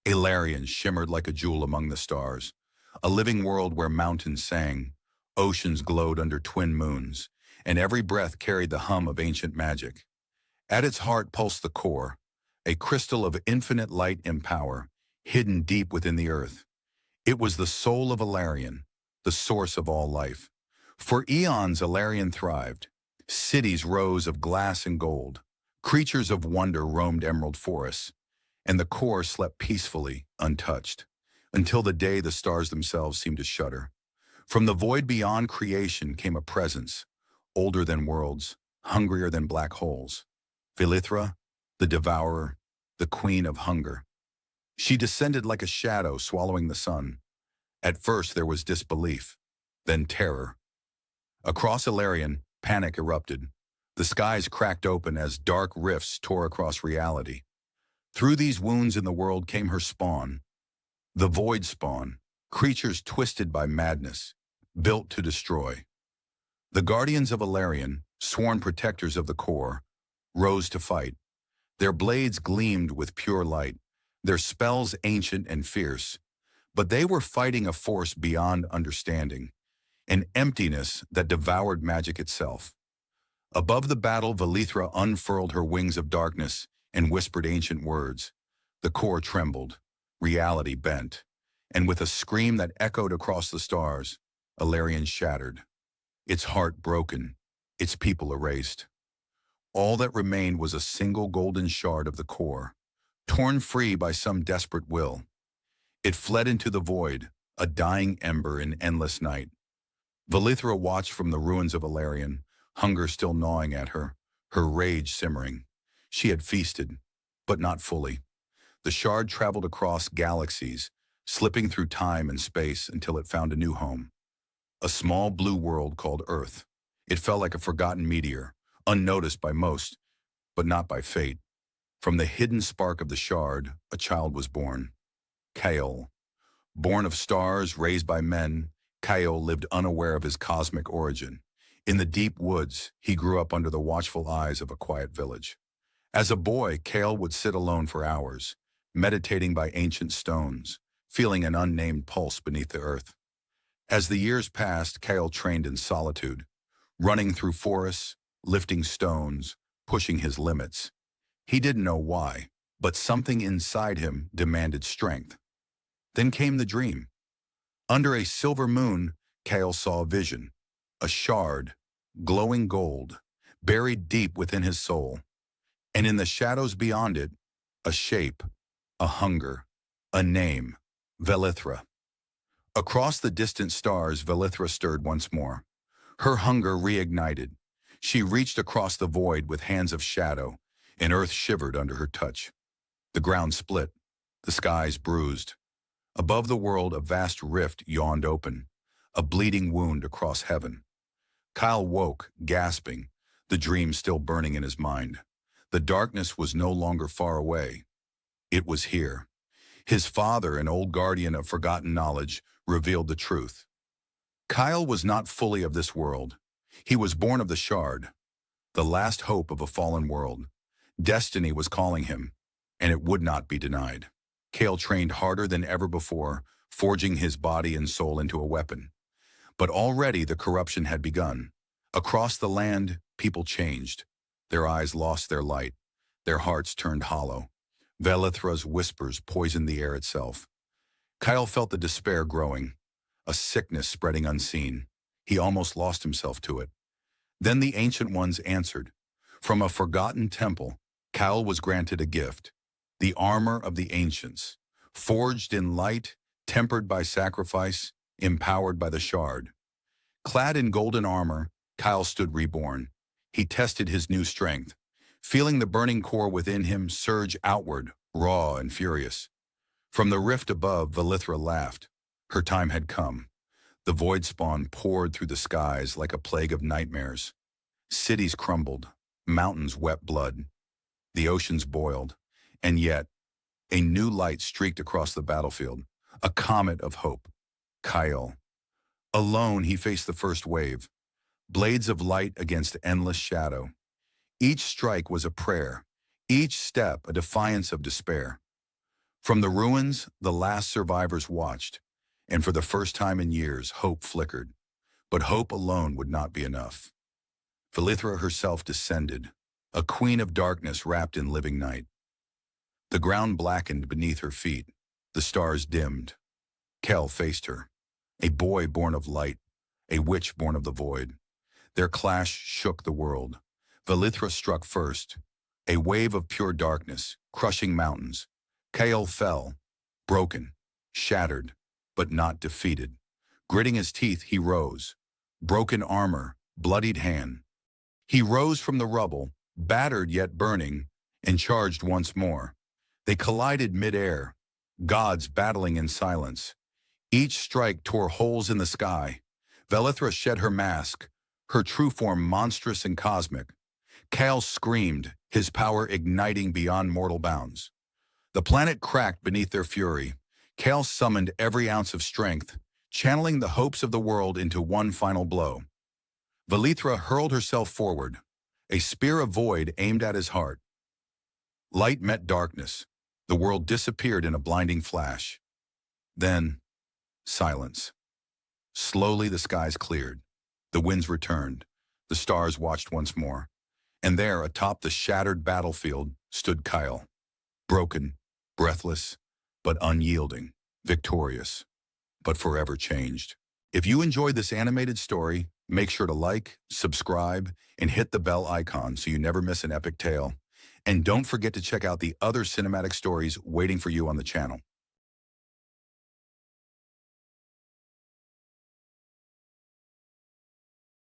Elarion shimmered like a jewel among the stars, a living world where mountains sang, oceans glowed under twin moons, and every breath carried the hum of ancient magic. At its heart pulsed the core, a crystal of infinite light and power, hidden deep within the earth. It was the soul of Elarion, the source of all life. For eons Elarion thrived. Cities rose of glass and gold. Creatures of wonder roamed emerald forests, and the core slept peacefully, untouched, until the day the stars themselves seemed to shudder. From the void beyond creation came a presence, older than worlds, hungrier than black holes. Velithra, the devourer, the queen of hunger. She descended like a shadow swallowing the sun. At first there was disbelief, then terror. Across Elarion, panic erupted. The skies cracked open as dark rifts tore across reality. Through these wounds in the world came her spawn, the void spawn, creatures twisted by madness, built to destroy. The guardians of Elarion, sworn protectors of the core, rose to fight. Their blades gleamed with pure light, their spells ancient and fierce. But they were fighting a force beyond understanding, an emptiness that devoured magic itself. Above the battle, Velithra unfurled her wings of darkness and whispered ancient words. The core trembled, reality bent, and with a scream that echoed across the stars, Elarion shattered, its heart broken, its people erased. All that remained was a single golden shard of the core, torn free by some desperate will. It fled into the void, a dying ember in endless night. Velithra watched from the ruins of Elarion, hunger still gnawing at her, her rage simmering. She had feasted, but not fully. The shard traveled across galaxies, slipping through time and space until it found a new home. A small blue world called Earth. It felt like a forgotten meteor, unnoticed by most, but not by fate. From the hidden spark of the shard, a child was born. Kael. Born of stars, raised by men, Kael lived unaware of his cosmic origin. In the deep woods, he grew up under the watchful eyes of a quiet village. As a boy, Kael would sit alone for hours, meditating by ancient stones, feeling an unnamed pulse beneath the earth. As the years passed, Kael trained in solitude, running through forests, lifting stones, pushing his limits. He didn't know why, but something inside him demanded strength. Then came the dream. Under a silver moon, Kael saw a vision, a shard, glowing gold, buried deep within his soul. And in the shadows beyond it, a shape, a hunger, a name, Velithra. Across the distant stars, Velithra stirred once more. Her hunger reignited. She reached across the void with hands of shadow, and earth shivered under her touch. The ground split, the skies bruised. Above the world, a vast rift yawned open, a bleeding wound across heaven. Kael woke, gasping, the dream still burning in his mind. The darkness was no longer far away. It was here. His father, an old guardian of forgotten knowledge, revealed the truth. Kael was not fully of this world. He was born of the shard, the last hope of a fallen world. Destiny was calling him, and it would not be denied. Kael trained harder than ever before, forging his body and soul into a weapon. But already the corruption had begun. Across the land, people changed. Their eyes lost their light. Their hearts turned hollow. Velithra's whispers poisoned the air itself. Kael felt the despair growing, a sickness spreading unseen. He almost lost himself to it. Then the Ancient Ones answered. From a forgotten temple, Kael was granted a gift, the armor of the ancients, forged in light, tempered by sacrifice, empowered by the shard. Clad in golden armor, Kael stood reborn. He tested his new strength, feeling the burning core within him surge outward, raw and furious. From the rift above, Velithra laughed. Her time had come. The void spawn poured through the skies like a plague of nightmares. Cities crumbled, mountains wept blood, the oceans boiled, and yet a new light streaked across the battlefield, a comet of hope. Kael. Alone, he faced the first wave, blades of light against endless shadow. Each strike was a prayer, each step a defiance of despair. From the ruins, the last survivors watched, and for the first time in years, hope flickered. But hope alone would not be enough. Velithra herself descended, a queen of darkness wrapped in living night. The ground blackened beneath her feet, the stars dimmed. Kael faced her, a boy born of light, a witch born of the void. Their clash shook the world. Velithra struck first, a wave of pure darkness, crushing mountains. Kael fell, broken, shattered, but not defeated. Gritting his teeth, he rose. Broken armor, bloodied hand. He rose from the rubble, battered yet burning, and charged once more. They collided mid-air, gods battling in silence. Each strike tore holes in the sky. Velithra shed her mask, her true form monstrous and cosmic. Kael screamed, his power igniting beyond mortal bounds. The planet cracked beneath their fury. Kael summoned every ounce of strength, channeling the hopes of the world into one final blow. Velithra hurled herself forward, a spear of void aimed at his heart. Light met darkness. The world disappeared in a blinding flash. Then, silence. Slowly the skies cleared. The winds returned. The stars watched once more. And there, atop the shattered battlefield, stood Kael. Broken, breathless, but unyielding, victorious, but forever changed. If you enjoyed this animated story, make sure to like, subscribe, and hit the bell icon so you never miss an epic tale. And don't forget to check out the other cinematic stories waiting for you on the channel.